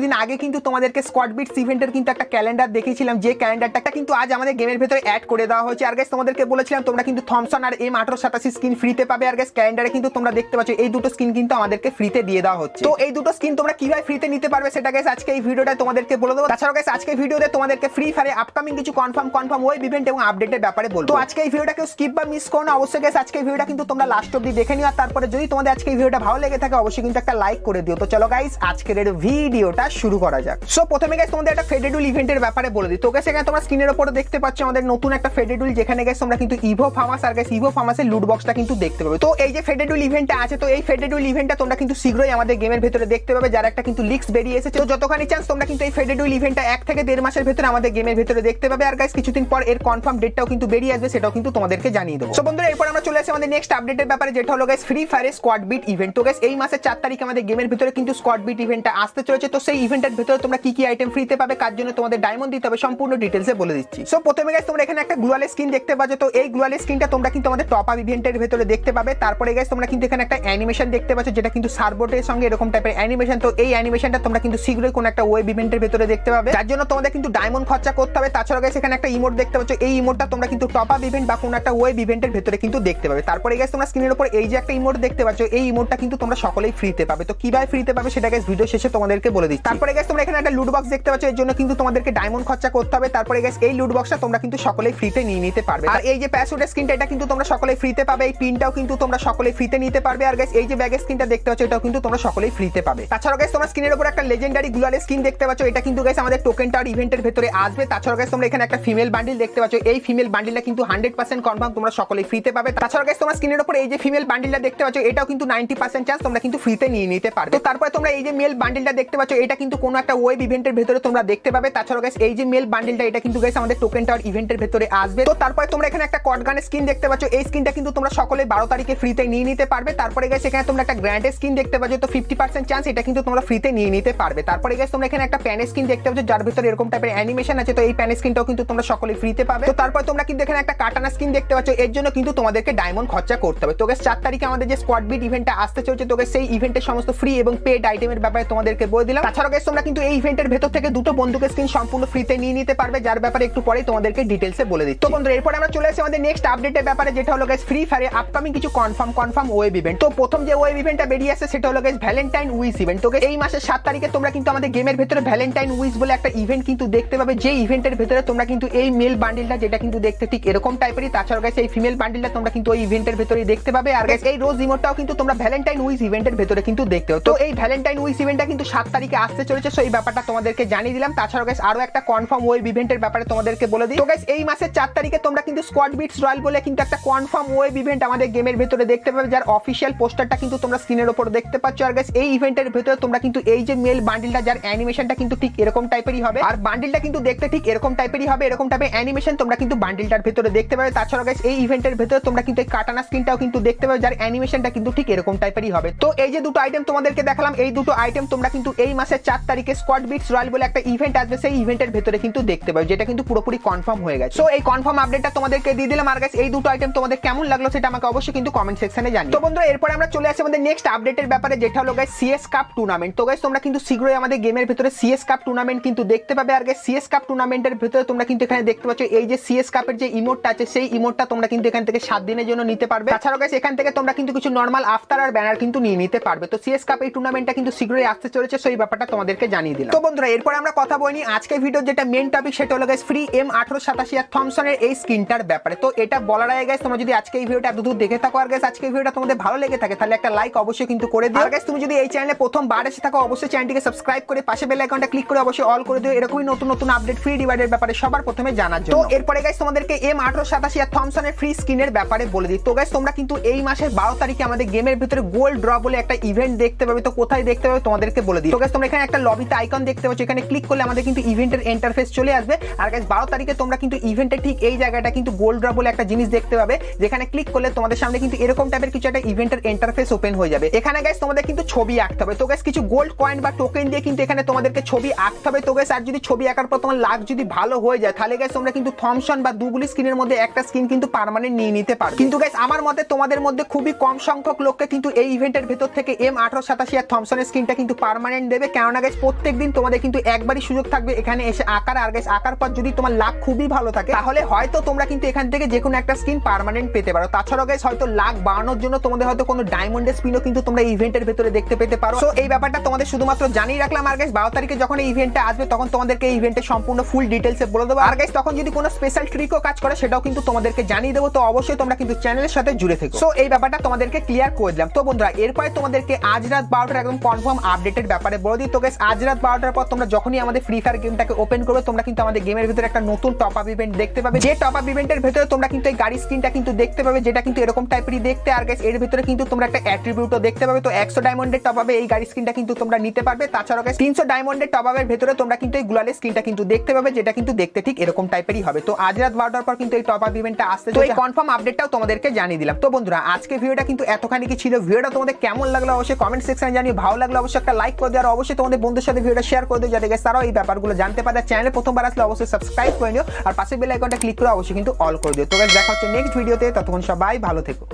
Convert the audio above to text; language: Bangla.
কিছুদিন আগে কিন্তু তোমাদেরকে স্কোয়াড বিটস ইভেন্টের কিন্তু একটা ক্যালেন্ডার দেখিয়েছিলাম, যে ক্যালেন্ডারটা কিন্তু আজ আমাদের গেমের ভেতরে অ্যাড করে দেওয়া হয়েছে। আর গাইস তোমাদেরকে বলেছিলাম তোমরা কিন্তু থমসন আর M1887 স্কিন ফ্রিতে পাবে। আর গাইস ক্যালেন্ডারে কিন্তু তোমরা দেখতে পাচ্ছ এই দুটো স্কিন কিন্তু আমাদেরকে ফ্রিতে দিয়ে দেওয়া হচ্ছে। তো এই দুটো স্কিন তোমরা কিভাবে ফ্রিতে নিতে পারবে সেটা গাইস আজকে এই ভিডিওটা তোমাদেরকে বলে দেবো। তাছাড়া গাইস আজকে ভিডিওতে তোমাদেরকে ফ্রি ফায়ারে আপকামিং কিছু কনফার্ম ওয়েব ইভেন্ট এবং আপডেটের ব্যাপারে বলবো। তো আজকে এই ভিডিওটা কেউ স্কিপ বা মিস করো না, অবশ্যই গাইস আজকে এই ভিডিওটা কিন্তু তোমরা লাস্ট অবধি দেখে নিও। আর তারপরে যদি তোমাদের আজকে এই ভিডিওটা ভালো লেগে থাকে অবশ্যই কিন্তু একটা লাইক করে দিও। তো চলো গাইস আজকের এই ভিডিওটা শুরু করা যাক। সো প্রথমে গাইস তোমাদের একটা ফেডেডুল ইভেন্টের ব্যাপারে বলে দিই। তো গাইস এখানে তোমরা স্ক্রিনের উপরে দেখতে পাচ্ছ আমাদের নতুন একটা ফেডেডুল, যেখানে গাইস তোমরা কিন্তু ইভো ফার্মাস আর গাইস ইভো ফার্মাসের লুট বক্সটা কিন্তু দেখতে পাবে। তো এই যে ফেডেডুল ইভেন্টটা আছে, তো এই ফেডেডুল ইভেন্টটা তোমরা কিন্তু শীঘ্রই আমাদের গেমের ভিতরে দেখতে পাবে, যার একটা কিন্তু লিক্স বেরিয়ে এসেছে। তো যতখানি চান্স তোমরা কিন্তু এই ফেডেডুল ইভেন্টটা 1 থেকে 1.5 মাসের ভিতরে আমাদের গেমের ভিতরে দেখতে পাবে। আর গাইস কিছুদিন পর এর কনফার্ম ডেটটাও কিন্তু বেরিয়ে আসবে, সেটাও কিন্তু তোমাদেরকে জানিয়ে দেবো। সো বন্ধুরা এরপর আমরা চলে আসি আমাদের নেক্সট আপডেটের ব্যাপারে, যেটা হলো গাইস ফ্রি ফায়ারে স্কোয়াড বিট ইভেন্ট। তো গাইস এই মাসের 4 তারিখে আমাদের গেমের ভিতরে কিন্তু স্কোয়াড বিট ইভেন্টটা আসতে চলেছে। তো সেই ইভেন্টের ভিতরে তোমরা কি কি আইটেম ফ্রিতে পাবে, কার জন্য তোমাদের ডায়মন্ড দিতে হবে, সম্পূর্ণ ডিটেইলসে বলে দিচ্ছি। সো প্রথমে গাইস তোমরা এখানে একটা গ্লোয়াল স্কিন দেখতে পাচ্ছ। তো এই গ্লোয়াল স্কিনটা তোমরা কিন্তু আমাদের টপ আপ ইভেন্টের ভিতরে দেখতে পাবে। তারপরে গাইস তোমরা কিন্তু এখানে একটা অ্যানিমেশন দেখতে পাচ্ছ, যেটা কিন্তু সার্বোটের সঙ্গে এরকম টাইপের অ্যানিমেশন। তো এই অ্যানিমেশনটা তোমরা কিন্তু শীঘ্রই কোন একটা ওয়েব ইভেন্টের ভিতরে দেখতে পাবে, যার জন্য তোমাদের কিন্তু ডায়মন্ড খরচা করতে হবে। তাছাড়া গাইস এখানে একটা ইমোট দেখতে পাচ্ছ, এই ইমোটটা তোমরা কিন্তু টপ আপ ইভেন্ট বা কোন একটা ওয়েব ইভেন্টের ভিতরে কিন্তু দেখতে পাবে। তারপরে গাইস তোমরা স্ক্রিনের উপর এই যে একটা ইমোট দেখতে পাচ্ছ, এই ইমোটটা কিন্তু তোমরা সকলেই ফ্রিতে পাবে। তো কিভাবে ফ্রিতে পাবে সেটা গাইস ভিডিও শেষে তোমাদেরকে বলে দিচ্ছি। তারপরে গাইস তোমরা এখানে একটা লুট বক্স দেখতে পাচ্ছ, এর জন্য কিন্তু তোমাদেরকে ডায়মন্ড খরচা করতে হবে। তারপরে গাইস এই লুট বক্সটা তোমরা কিন্তু সকলেই ফ্রিতে নিয়ে নিতে পারবে। আর এই যে প্যারাশুটের স্কিনটা, এটা কিন্তু তোমরা সকলেই ফ্রিতে পাবে। এই পিনটাও কিন্তু তোমরা সকলেই ফ্রিতে নিতে পারবে। আর গাইস এই যে ব্যাগের স্কিনটা দেখতে পাচ্ছ, এটাও কিন্তু তোমরা সকলেই ফ্রিতে পাবে। তাছাড়া গাইস তোমরা স্ক্রিনের উপর একটা লেজেন্ডারি গ্লোয়াল স্কিন দেখতে পাচ্ছ, এটা কিন্তু গাইস আমাদের টোকেন টাওয়ার ইভেন্টের ভিতরে আসবে। তাছাড়া গাইস তোমরা এখানে একটা ফিমেল বান্ডিল দেখতে পাচ্ছ, এই ফিমেল বান্ডিলটা কিন্তু 100% কনফার্ম তোমরা সকলেই ফ্রিতে পাবে। তাছাড়া গাইস তোমরা স্ক্রিনের উপর এই যে ফিমেল বান্ডিলটা দেখতে পাচ্ছ, এটাও কিন্তু 90% চান্স তোমরা কিন্তু ফ্রিতে নিয়ে নিতে পারবে। তো তারপরে তোমরা এই যে মেল বান্ডিলটা দেখতে পাচ্ছ, এটা কিন্তু কোনো একটা ওয়েব ইভেন্টের ভিতরে তোমরা দেখতে পাবে। তাছাড়া গাইস এই যে মেল বান্ডিলটা, এটা কিন্তু গাইস আমাদের টোকেন টাওয়ার ইভেন্টের ভিতরে আসবে। তো তারপরে তোমরা এখানে একটা কটগান স্কিন দেখতে পাচ্ছ, এই স্কিনটা কিন্তু তোমরা সকলে 12 তারিখে ফ্রিতে নিয়ে নিতে পারবে। তারপরে গাইস এখানে তোমরা একটা গ্র্যান্ড স্কিন দেখতে পাচ্ছ, তো 50% চান্স এটা কিন্তু তোমরা ফ্রিতে নিয়ে নিতে পারবে। তারপরে গাইস তোমরা এখানে একটা প্যান স্কিন দেখতে পাচ্ছ, যার ভিতরে এরকম টাইপের অ্যানিমেশন আছে। তো এই প্যান স্কিনটাও কিন্তু তোমরা সকলে ফ্রিতে পাবে। তো তারপর তোমরা কিন্তু এখানে একটা কাটানা স্কিন দেখতে পাচ্ছ, এর জন্য কিন্তু তোমাদেরকে ডায়মন্ড খরচা করতে হবে। তো গাইস 4 তারিখে আমাদের যে স্কোয়াড বিট ইভেন্টটা আসতে চলেছে, তো গাইস সেই ইভেন্টের সমস্ত ফ্রি এবং পেড আইটেমের ব্যাপারে তোমাদেরকে বলে দিলাম। তাছাড়া গাইস তোমরা কিন্তু এই ইভেন্টের ভেতর থেকে দুটো বন্দুকের স্কিন সম্পূর্ণ ফ্রিতে নিয়ে নিতে পারবে, যার ব্যাপারে একটু পরেই তোমাদেরকে ডিটেইলসে বলে দিচ্ছি। তো বন্ধুরা এরপর আমরা চলে আসি আমাদের নেক্সট আপডেটের ব্যাপারে, যেটা হলো গাইস ফ্রি ফায়ারে আপকামিং কিছু কনফার্ম ওয়েব ইভেন্ট। তো প্রথম যে ওয়েব ইভেন্টটা বেরিয়ে আসছে সেটা হলো গাইস ভ্যালেন্টাইন উইশ ইভেন্ট। তো গাইস এই মাসের 7 তারিখে তোমরা কিন্তু আমাদের গেমের ভিতরে ভ্যালেন্টাইন উইশ বলে একটা ইভেন্ট কিন্তু দেখতে পাবে, যে ইভেন্টের ভিতরে তোমরা কিন্তু এই মেল বান্ডিলটা, যেটা কিন্তু দেখতে ঠিক এরকম টাইপেরই। তাছাড়া গাইস এই ফিমেল বান্ডিলটা তোমরা কিন্তু ওই ইভেন্টের ভিতরেই দেখতে পাবে। আর গাইস এই রোজ ইমোটটাও কিন্তু তোমরা ভ্যালেন্টাইন উইশ ইভেন্টের ভিতরে কিন্তু দেখতে পাবে। তো এই ভ্যালেন্টাইন উইশ ইভেন্টটা কিন্তু 7 তারিখে আসতে চলেছে, সো এই ব্যাপারটা তোমাদেরকে জানিয়ে দিলাম। তাছাড়া গাইস আরো একটা কনফার্ম ওয়েব ইভেন্টের ব্যাপারে তোমাদেরকে বলে দিই। তো গাইস এই মাসের 4 তারিখে তোমরা কিন্তু স্কোয়াড বিটস রয়্যাল বলে কিন্তু একটা কনফার্ম ওয়েব ইভেন্ট আমাদের গেমের ভিতরে দেখতে পাবে, যার অফিশিয়াল পোস্টারটা কিন্তু তোমরা স্ক্রিনের উপর দেখতে পাচ্ছ। আর গাইস এই ইভেন্টের ভিতরে তোমরা কিন্তু এই যে মেল বান্ডিলটা, যার অ্যানিমেশনটা কিন্তু ঠিক এরকম টাইপেরই হবে, আর বান্ডিলটা কিন্তু দেখতে ঠিক এরকম টাইপেরই হবে, এরকম টাইপের অ্যানিমেশন তোমরা কিন্তু বান্ডিলটার ভিতরে দেখতে পাবে। তাছাড়া গাইস এই ইভেন্টের ভিতরে তোমরা কিন্তু এই কাটানা স্কিনটাও কিন্তু দেখতে পাবে, যার অ্যানিমেশনটা কিন্তু ঠিক এরকম টাইপেরই হবে। তো এই যে দুটো আইটেম তোমাদেরকে দেখালাম, এই দুটো আইটেম তোমরা কিন্তু এই মাসের 4 তারিখে স্কোয়াড বিটস রয়্যাল বলে একটা ইভেন্ট আসবে, সেই ইভেন্টের ভিতরে কিন্তু দেখতে পাবে, যেটা কিন্তু পুরোপুরি কনফার্ম হয়ে গেছে। সো এই কনফার্ম আপডেটটা তোমাদেরকে দিয়ে দিলাম। আর গাইস এই দুটো আইটেম তোমাদের কেমন লাগলো সেটা আমাকে অবশ্যই কিন্তু কমেন্ট সেকশনে জানিও। তো বন্ধুরা এরপর আমরা চলে আসি আমাদের নেক্সট আপডেটের ব্যাপারে, যেটা হলো গাইস সিএস কাপ টুর্নামেন্ট। তো গাইস তোমরা কিন্তু শীঘ্রই আমাদের গেমের ভিতরে সিএস কাপ টুর্নামেন্ট কিন্তু দেখতে পাবে। আর গাইস সিএস কাপ টুর্নামেন্টের ভিতরে তোমরা কিন্তু এখানে দেখতে পাচ্ছ এই যে সিএস কাপের যে ইমোটটা আছে, সেই ইমোটটা তোমরা কিন্তু এখান থেকে 7 দিনের জন্য নিতে পারবে। তাছাড়া গাইস এখান থেকে তোমরা কিন্তু কিছু নরমাল আফতার আর ব্যানার কিন্তু নিয়ে নিতে পারবে। তো সিএস কাপ এই টুর্নামেন্টটা কিন্তু শীঘ্রই আসতে চলেছে, সো এই ব্যাপারটা তোমাদেরকে জানিয়ে দিলাম। তো বন্ধুরা এরপর আমরা কথা বলি আজকের ভিডিওর যেটা মেইন টপিক, সেটা হলো গাইস ফ্রি M1887 আর থমসনের এই স্কিনটার ব্যাপারে। তো এটা বলার আগে গাইস তোমরা যদি আজকে এই ভিডিওটা এতদূর দেখে থাকো, আর গাইস আজকে এই ভিডিওটা তোমাদের ভালো লেগে থাকে, তাহলে একটা লাইক অবশ্যই কিন্তু করে দিও। আর গাইস তুমি যদি এই চ্যানেলে প্রথমবার এসে থাকো, অবশ্যই চ্যানেলটিকে সাবস্ক্রাইব করে পাশে বেল আইকনটা ক্লিক করে অবশ্যই অল করে দিও, এরকমই নতুন আপডেট ফ্রি ডিভাইডের ব্যাপারে সবার প্রথমে জানার জন্য। তো এরপরে গাইস তোমাদেরকে M1887 আর থমসনের ফ্রি স্কিনের ব্যাপারে বলে দিই। তো গাইস তোমরা কিন্তু এই মাসের 12 তারিখে আমাদের গেমের ভিতরে গোল্ড ড্র বলে একটা ইভেন্ট দেখতে পাবে। তো কোথায় দেখতে পাবে তোমাদেরকে বলে দিই। তো গাইস তোমরা এখানে একটা লবিতে আইকন দেখতে পাচ্ছ, এখানে ক্লিক করলে আমাদের কিন্তু ইভেন্টের ইন্টারফেস চলে আসবে। আর গাইস 12 তারিখে তোমরা কিন্তু ইভেন্টের ঠিক এই জায়গাটা কিন্তু গোল্ড ড্র বলে একটা জিনিস দেখতে পাবে, যেখানে ক্লিক করলে তোমাদের সামনে কিন্তু এরকম টাইপের কিছু একটা ইভেন্টের ইন্টারফেস ওপেন হয়ে যাবে। এখানে গাইস তোমাদের কিন্তু ছবি আঁকতে হবে। তো গাইস কিছু গোল্ড কয়েন বা টোকেন দিয়ে কিন্তু এখানে তোমাদেরকে ছবি আঁকতে হবে। তো গাইস আর যদি ছবি আঁকার পর তোমার লাক যদি ভালো হয়ে যায়, তাহলে গাইস তোমরা কিন্তু থমসন বা দুগুলি স্কিনের মধ্যে একটা স্কিন কিন্তু পার্মানেন্ট নিয়ে নিতে পারবে। কিন্তু গাইস আমার মতে তোমাদের মধ্যে খুবই কম সংখ্যক লোককে কিন্তু এই ইভেন্টের ভেতর থেকে M1887 আর থমসনের স্কিনটা কিন্তু পার্মানেন্ট দেবে, কারণ কেননা গাইস প্রত্যেকদিন তোমাদের কিন্তু একবারই সুযোগ থাকবে এখানে এসে আঁকার। আর গাইস আঁকার পর যদি তোমার লাক খুবই ভালো থাকে তাহলে হয়তো তোমরা কিন্তু এখান থেকে যে কোনো একটা স্কিন পার্মানেন্ট পেতে পারো। তাছাড়াও গাইস হয়তো লাক বাড়ানোর জন্য তোমাদের হয়তো কোনো ডায়মন্ডের স্পিনও কিন্তু তোমরা ইভেন্টের ভেতরে দেখতে পেতে পারো। সো এই ব্যাপারটা তোমাদের শুধুমাত্র জানিয়ে রাখলাম। আর গাইস 12 তারিখে যখন এই ইভেন্টটা আসবে তখন তোমাদেরকে এই ইভেন্টের সম্পূর্ণ ফুল ডিটেইলসে বলে দেবো। আর গাইস তখন যদি কোনো স্পেশাল ট্রিকও কাজ করে সেটাও কিন্তু তোমাদেরকে জানিয়ে দেবো। তো অবশ্যই তোমরা কিন্তু চ্যানেলের সাথে জুড়ে থেকো। সো এই ব্যাপারটা তোমাদেরকে ক্লিয়ার করে দিলাম। তো বন্ধুরা এরপরে তোমাদেরকে আজ রাত 12টার একদম কনফার্ম আপডেটের ব্যাপারে বলে দিই। তো গাইস আজ রাত 12টার পর তোমরা যখনই আমাদের ফ্রি ফায়ার গেমটাকে ওপেন করবে তোমরা কিন্তু আমাদের গেমের ভিতরে একটা নতুন টপ আপ ইভেন্ট দেখতে পাবে। যে টপ আপ ইভেন্টের ভিতরে তোমরা কিন্তু এই গাড়ি স্কিনটা কিন্তু দেখতে পাবে, যেটা কিন্তু এরকম টাইপেরই দেখতে। আর গাইস এর ভিতরে কিন্তু তোমরা একটা অ্যাট্রিবিউটও দেখতে পাবে। তো 100 ডায়মন্ডের টপ আপে এই গাড়ি স্কিনটা কিন্তু তোমরা নিতে পারবে। তাছাড়াও গাইস 300 ডায়মন্ডের টপ আপের ভিতরে তোমরা কিন্তু এই গ্লোয়ালের স্কিনটা কিন্তু দেখতে পাবে, যেটা কিন্তু দেখতে ঠিক এরকম টাইপেরই হবে। তো আজ রাত 12টার পর কিন্তু এই টপ আপ ইভেন্টটা আসছে। তো এই কনফার্ম আপডেটটাও তোমাদেরকে জানিয়ে দিলাম। তো বন্ধুরা আজকে ভিডিওটা কিন্তু এতখানি কি ছিল। ভিডিওটা তোমাদের কেমন লাগলো অবশ্যই কমেন্ট সেকশনে জানিয়ে, ভালো লাগলে অবশ্যই একটা লাইক করে দিও আর অবশ্যই তোমাদের বন্ধুদের সাথে ভিডিওটা শেয়ার করে দিও যাতে গাইস তারাও এই ব্যাপারগুলো জানতে পারে। চ্যানেলে প্রথমবার আসলে অবশ্যই সাবস্ক্রাইব করে নিও আর পাশে বেল আইকনটা ক্লিক করে অবশ্যই কিন্তু অল করে দিও। তো গাইস দেখা হচ্ছে নেক্সট ভিডিওতে, ততক্ষণ সবাই ভালো থেকো।